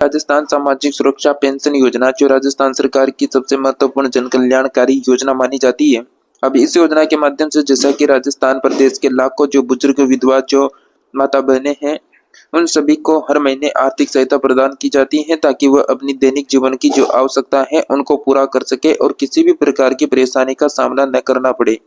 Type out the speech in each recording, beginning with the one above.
राजस्थान सामाजिक सुरक्षा पेंशन योजना जो राजस्थान सरकार की सबसे महत्वपूर्ण जन कल्याणकारी योजना मानी जाती है। अब इस योजना के माध्यम से जैसा कि राजस्थान प्रदेश के लाखों जो बुजुर्ग विधवा जो माता बहनें हैं, उन सभी को हर महीने आर्थिक सहायता प्रदान की जाती है ताकि वह अपनी दैनिक जीवन की जो आवश्यकता है उनको पूरा कर सके और किसी भी प्रकार की परेशानी का सामना न करना पड़े।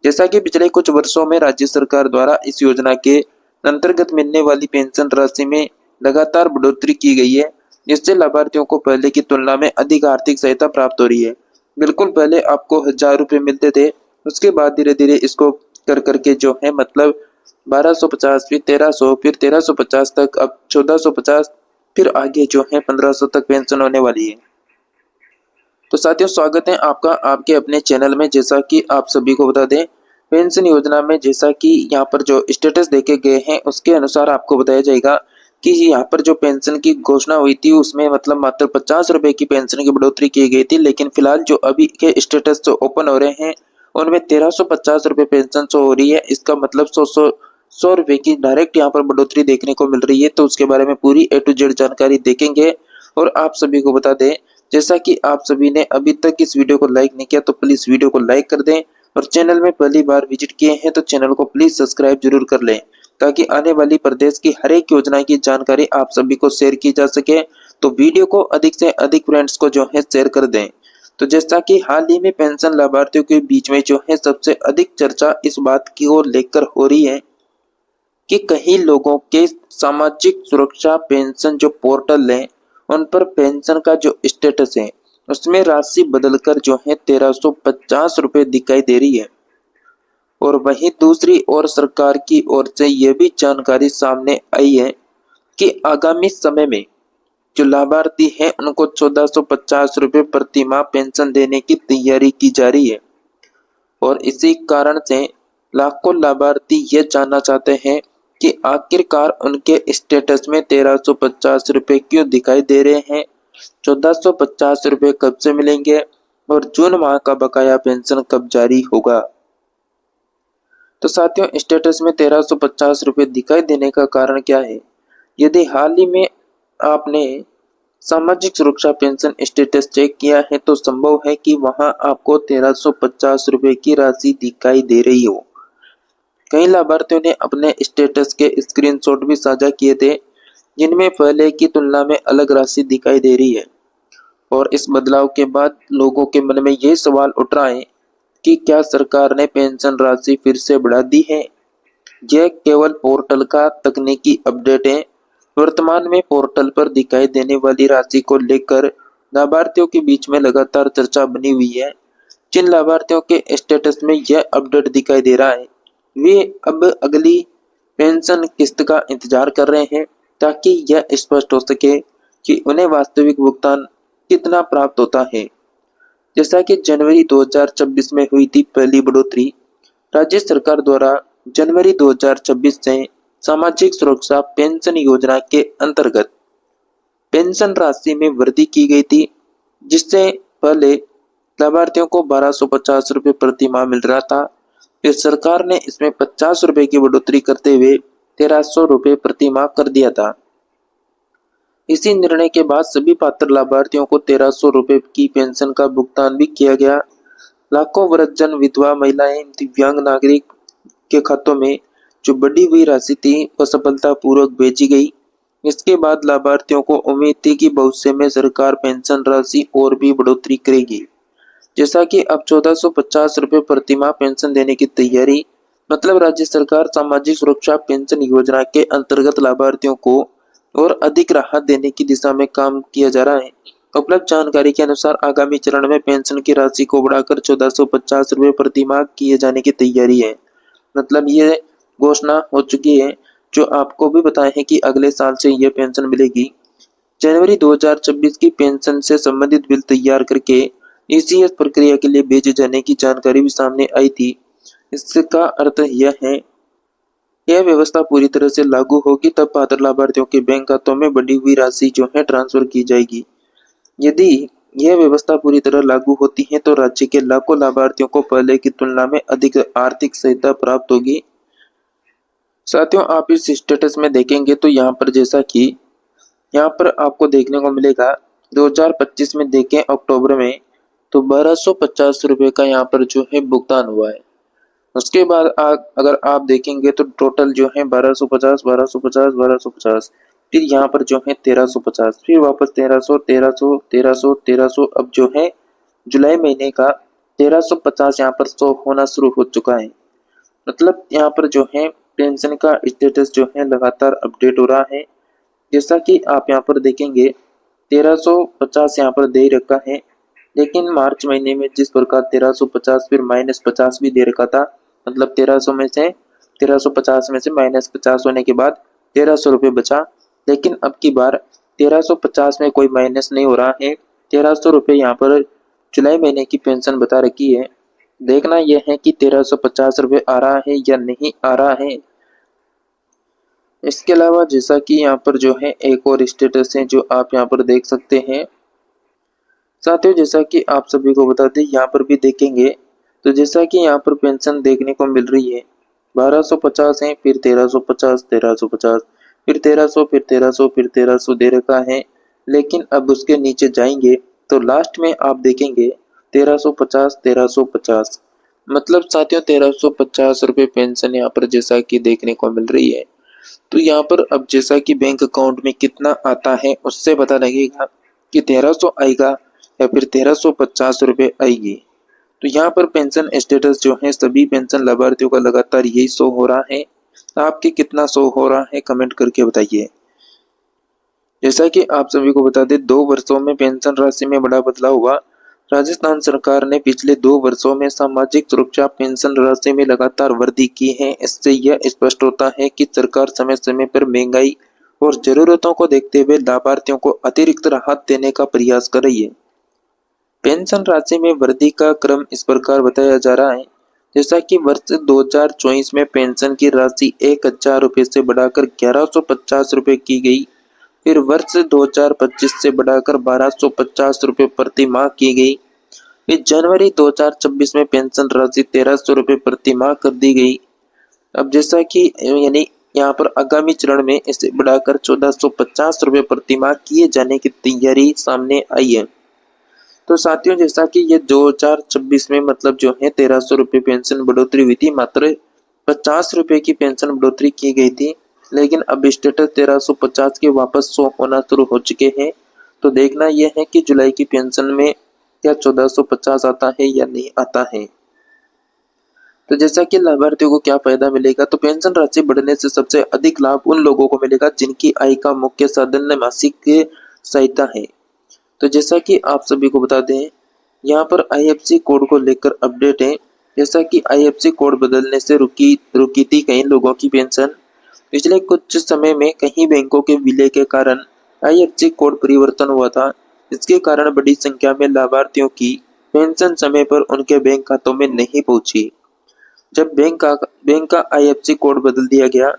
जैसा कि पिछले कुछ वर्षों में राज्य सरकार द्वारा इस योजना के अंतर्गत मिलने वाली पेंशन राशि में लगातार बढ़ोतरी की गई है, जिससे लाभार्थियों को पहले की तुलना में अधिक आर्थिक सहायता प्राप्त हो रही है। बिल्कुल पहले आपको 1,000 रुपये मिलते थे, उसके बाद धीरे धीरे इसको कर करके जो है मतलब 1,250, फिर 1,300, फिर 1,350 तक, अब 1,450, फिर आगे जो है 1,500 तक पेंशन होने वाली है। तो साथियों, स्वागत है आपका आपके अपने चैनल में। जैसा कि आप सभी को बता दें, पेंशन योजना में जैसा कि यहाँ पर जो स्टेटस देखे गए हैं उसके अनुसार आपको बताया जाएगा कि यहाँ पर जो पेंशन की घोषणा हुई थी उसमें मतलब मात्र 50 रुपए की पेंशन की बढ़ोतरी की गई थी, लेकिन फिलहाल जो अभी के स्टेटस जो ओपन हो रहे हैं उनमें 1,350 रुपए पेंशन शो हो रही है। इसका मतलब 100 रुपए की डायरेक्ट यहाँ पर बढ़ोतरी देखने को मिल रही है। तो उसके बारे में पूरी A to Z जानकारी देखेंगे और आप सभी को बता दें, जैसा कि आप सभी ने अभी तक इस वीडियो को लाइक नहीं किया तो प्लीज वीडियो को लाइक कर दें और चैनल में पहली बार विजिट किए हैं तो चैनल को प्लीज सब्सक्राइब जरूर कर लें ताकि आने वाली प्रदेश की हर एक योजना की जानकारी आप सभी को शेयर की जा सके। तो वीडियो को अधिक से अधिक फ्रेंड्स को जो है शेयर कर दें। तो जैसा कि हाल ही में पेंशन लाभार्थियों के बीच में जो है सबसे अधिक चर्चा इस बात की ओर लेकर हो रही है कि कहीं लोगों के सामाजिक सुरक्षा पेंशन जो पोर्टल है उन पर पेंशन का जो स्टेटस है उसमें राशि बदलकर जो है 1,350 रुपए दिखाई दे रही है। और वहीं दूसरी ओर सरकार की ओर से यह भी जानकारी सामने आई है कि आगामी समय में जो लाभार्थी हैं उनको 1,450 रुपए प्रति माह पेंशन देने की तैयारी की जा रही है। और इसी कारण से लाखों लाभार्थी ये जानना चाहते हैं कि आखिरकार उनके स्टेटस में 1,350 रुपए क्यों दिखाई दे रहे हैं, 1,450 रुपए कब से मिलेंगे और जून माह का बकाया पेंशन कब जारी होगा। तो साथियों, स्टेटस में 1,350 रुपए दिखाई देने का कारण क्या है? यदि हाल ही में आपने सामाजिक सुरक्षा पेंशन स्टेटस चेक किया है तो संभव है कि वहां आपको 1,350 रुपए की राशि दिखाई दे रही हो। कई लाभार्थियों ने अपने स्टेटस के स्क्रीनशॉट भी साझा किए थे जिनमें पहले की तुलना में अलग राशि दिखाई दे रही है। और इस बदलाव के बाद लोगों के मन में ये सवाल उठ रहा है कि क्या सरकार ने पेंशन राशि फिर से बढ़ा दी है? यह केवल पोर्टल का तकनीकी अपडेट है। वर्तमान में पोर्टल पर दिखाई देने वाली राशि को लेकर लाभार्थियों के बीच में लगातार चर्चा बनी हुई है। जिन लाभार्थियों के स्टेटस में यह अपडेट दिखाई दे रहा है वे अब अगली पेंशन किस्त का इंतजार कर रहे हैं ताकि यह स्पष्ट हो सके कि उन्हें वास्तविक भुगतान कितना प्राप्त होता है। जैसा कि जनवरी 2026 में हुई थी पहली बढ़ोतरी, राज्य सरकार द्वारा जनवरी 2026 से सामाजिक सुरक्षा पेंशन योजना के अंतर्गत पेंशन राशि में वृद्धि की गई थी, जिससे पहले लाभार्थियों को 1,250 रुपए प्रति माह मिल रहा था। फिर सरकार ने इसमें 50 रुपए की बढ़ोतरी करते हुए 1,300 रुपए प्रति माह कर दिया था। इसी निर्णय के बाद सभी पात्र लाभार्थियों को 1,300 रुपए की पेंशन का भुगतान भी किया गया। लाखों वृद्धजन, विधवा महिलाएं, दिव्यांग नागरिक के खातों में जो बढ़ी हुई राशि थी वह सफलतापूर्वक भेजी गई। इसके बाद लाभार्थियों को उम्मीद थी कि भविष्य में सरकार पेंशन राशि और भी बढ़ोतरी करेगी। जैसा कि अब 1,450 रुपए प्रति माह पेंशन देने की तैयारी, मतलब राज्य सरकार सामाजिक सुरक्षा पेंशन योजना के अंतर्गत लाभार्थियों को और अधिक राहत देने की दिशा में काम किया जा रहा है। उपलब्ध जानकारी के अनुसार आगामी चरण में पेंशन की राशि को बढ़ाकर 1,450 रुपए प्रति माह किए जाने की तैयारी है। मतलब ये घोषणा हो चुकी है, जो आपको भी बताया है कि अगले साल से ये पेंशन मिलेगी। जनवरी 2026 की पेंशन से संबंधित बिल तैयार करके ECS प्रक्रिया के लिए भेजे जाने की जानकारी भी सामने आई थी। इसका अर्थ यह है, यह व्यवस्था पूरी तरह से लागू होगी तब पात्र लाभार्थियों के बैंक खातों में बढ़ी हुई राशि जो है ट्रांसफर की जाएगी। यदि यह व्यवस्था पूरी तरह लागू होती है तो राज्य के लाखों लाभार्थियों को पहले की तुलना में अधिक आर्थिक सहायता प्राप्त होगी। साथियों, आप इस स्टेटस में देखेंगे तो यहाँ पर जैसा कि यहाँ पर आपको देखने को मिलेगा 2025 में देखें अक्टूबर में तो 1250 रुपये का यहाँ पर जो है भुगतान हुआ है। उसके बाद अगर आप देखेंगे तो टोटल जो है 1250 1250 1250, फिर यहाँ पर जो है 1350, फिर वापस 1300 1300 1300 1300, अब जो है जुलाई महीने का 1350 यहाँ पर शो होना शुरू हो चुका है। मतलब यहाँ पर जो है पेंशन का स्टेटस जो है लगातार अपडेट हो रहा है। जैसा कि आप यहाँ पर देखेंगे 1350 यहाँ पर दे रखा है, लेकिन मार्च महीने में जिस प्रकार 1350 फिर -50 भी दे रखा था, मतलब 1350 में से -50 होने के बाद 1300 रुपये बचा। लेकिन अब की बार 1350 में कोई माइनस नहीं हो रहा है, 1300 रुपये यहाँ पर जुलाई महीने की पेंशन बता रखी है। देखना यह है कि 1350 रुपये आ रहा है या नहीं आ रहा है। इसके अलावा जैसा कि यहाँ पर जो है एक और स्टेटस है जो आप यहाँ पर देख सकते हैं। साथियों, जैसा कि आप सभी को बता दें, यहाँ पर भी देखेंगे तो जैसा कि यहाँ पर पेंशन देखने को मिल रही है 1250 है, फिर 1350 1350, फिर 1300 फिर 1300 फिर 1300 दे रखा है। लेकिन अब उसके नीचे जाएंगे तो लास्ट में आप देखेंगे 1350 1350, मतलब साथियों 1350 रुपये पेंशन यहाँ पर जैसा कि देखने को मिल रही है। तो यहाँ पर अब जैसा कि बैंक अकाउंट में कितना आता है उससे पता लगेगा कि 1300 आएगा या फिर 1350 रुपये आएगी। तो यहाँ पर पेंशन स्टेटस जो है सभी पेंशन लाभार्थियों का लगातार यही शो हो रहा है। आपके कितना शो हो रहा है कमेंट करके बताइए। जैसा कि आप सभी को बता दें, 2 वर्षों में पेंशन राशि में बड़ा बदलाव हुआ। राजस्थान सरकार ने पिछले 2 वर्षों में सामाजिक सुरक्षा पेंशन राशि में लगातार वृद्धि की है। इससे यह स्पष्ट होता है कि सरकार समय समय पर महंगाई और जरूरतों को देखते हुए लाभार्थियों को अतिरिक्त राहत देने का प्रयास कर रही है। पेंशन राशि में वृद्धि का क्रम इस प्रकार बताया जा रहा है। जैसा कि वर्ष 2024 में पेंशन की राशि 1000 रुपये से बढ़ाकर 1150 रुपये की गई, फिर वर्ष 2025 से बढ़ाकर 1250 रुपये प्रति माह की गई, फिर जनवरी 2026 में पेंशन राशि 1300 रुपये प्रति माह कर दी गई। अब जैसा कि यानी यहाँ पर आगामी चरण में इसे बढ़ाकर 1450 रुपये प्रति माह किए जाने की तैयारी सामने आई है। तो साथियों, जैसा कि ये 2026 में मतलब जो है 1300 रुपये पेंशन बढ़ोतरी हुई थी, मात्र 50 रुपये की पेंशन बढ़ोतरी की गई थी, लेकिन अब स्टेटस 1350 के वापस शो होना शुरू हो चुके हैं। तो देखना यह है कि जुलाई की पेंशन में क्या 1450 आता है या नहीं आता है। तो जैसा कि लाभार्थियों को क्या फायदा मिलेगा, तो पेंशन राशि बढ़ने से सबसे अधिक लाभ उन लोगों को मिलेगा जिनकी आय का मुख्य साधन मासिक सहायता है। तो जैसा कि आप सभी को बता दें, यहाँ पर आईएफएससी कोड को लेकर अपडेट है। जैसा कि आईएफएससी कोड बदलने से रुकी थी कई लोगों की पेंशन। पिछले कुछ समय में कई बैंकों के विलय के कारण आईएफएससी कोड परिवर्तन हुआ था। इसके कारण बड़ी संख्या में लाभार्थियों की पेंशन समय पर उनके बैंक खातों में नहीं पहुंची। जब बैंक का आईएफएससी कोड बदल दिया गया,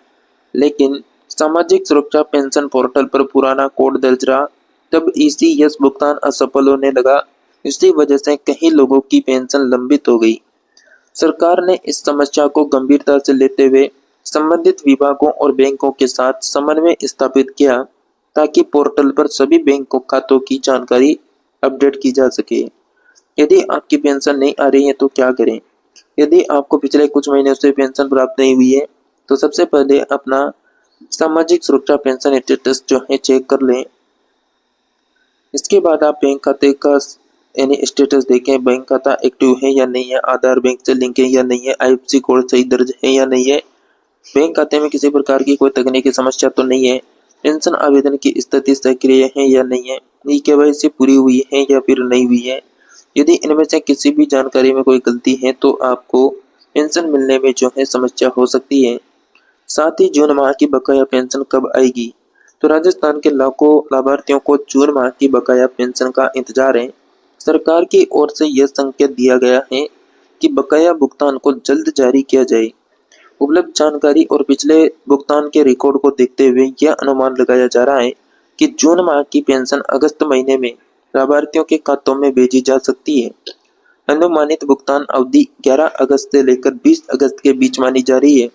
लेकिन सामाजिक सुरक्षा पेंशन पोर्टल पर पुराना कोड दर्ज रहा, तब ईसीएस भुगतान असफल होने लगा। इसी वजह से कई लोगों की पेंशन लंबित हो गई। सरकार ने इस समस्या को गंभीरता से लेते हुए संबंधित विभागों और बैंकों के साथ समन्वय स्थापित किया, ताकि पोर्टल पर सभी बैंक खातों की जानकारी अपडेट की जा सके। यदि आपकी पेंशन नहीं आ रही है तो क्या करें? यदि आपको पिछले कुछ महीनों से पेंशन प्राप्त नहीं हुई है, तो सबसे पहले अपना सामाजिक सुरक्षा पेंशन स्टेटस जो है चेक कर लें। इसके बाद आप बैंक खाते का यानी स्टेटस देखें, बैंक खाता एक्टिव है या नहीं है, आधार बैंक से लिंक है या नहीं है, आईएफएससी कोड सही दर्ज है या नहीं है, बैंक खाते में किसी प्रकार की कोई तकनीकी समस्या तो नहीं है, पेंशन आवेदन की स्थिति सक्रिय है या नहीं है, केवाईसी पूरी हुई है या फिर नहीं हुई है। यदि इनमें से किसी भी जानकारी में कोई गलती है तो आपको पेंशन मिलने में जो है समस्या हो सकती है। साथ ही जून माह की बकाया पेंशन कब आएगी? तो राजस्थान के लाखों लाभार्थियों को जून माह की बकाया पेंशन का इंतजार है। सरकार की ओर से यह संकेत दिया गया है कि बकाया भुगतान को जल्द जारी किया जाए। उपलब्ध जानकारी और पिछले भुगतान के रिकॉर्ड को देखते हुए यह अनुमान लगाया जा रहा है कि जून माह की पेंशन अगस्त महीने में लाभार्थियों के खातों में भेजी जा सकती है। अनुमानित भुगतान अवधि 11 अगस्त से लेकर 20 अगस्त के बीच मानी जा रही है।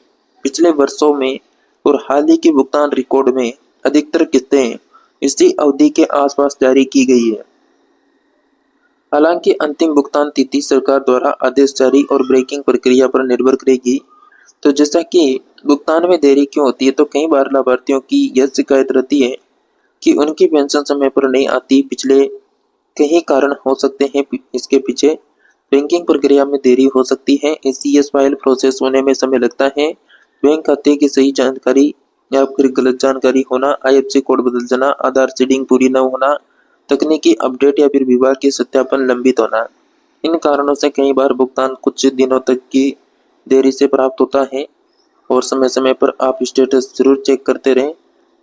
पिछले वर्षों में और हाल ही के भुगतान रिकॉर्ड में अधिकतर किस्तें इसी अवधि के आसपास जारी की गई है। हालांकि अंतिम भुगतान तिथि सरकार द्वारा आदेश जारी और ब्रेकिंग प्रक्रिया पर निर्भर करेगी। तो जैसा कि भुगतान में देरी क्यों होती है, तो कई बार लाभार्थियों की यह शिकायत रहती है कि उनकी पेंशन समय पर नहीं आती। पिछले कई कारण हो सकते हैं इसके पीछे। बैंकिंग प्रक्रिया में देरी हो सकती है, एसीएस फाइल प्रोसेस होने में समय लगता है, बैंक खाते की सही जानकारी या फिर गलत जानकारी होना, आईएफएससी कोड बदल जाना, आधार सीडिंग पूरी न होना, तकनीकी अपडेट या फिर विभाग के सत्यापन लंबित होना। इन कारणों से कई बार भुगतान कुछ दिनों तक की देरी से प्राप्त होता है और समय समय पर आप स्टेटस जरूर चेक करते रहें।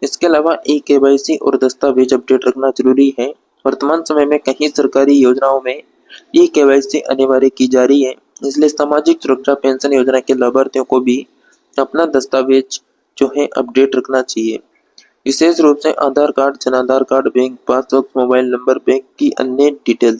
इसके अलावा केवाईसी और दस्तावेज अपडेट रखना जरूरी है। वर्तमान समय में कई सरकारी योजनाओं में केवाईसी अनिवार्य की जा रही है, इसलिए सामाजिक सुरक्षा पेंशन योजना के लाभार्थियों को भी अपना दस्तावेज जो है अपडेट रखना चाहिए। विशेष रूप से Aadhaar card, Jan Aadhaar card, bank passbook, mobile number, bank की अन्य डिटेल्स।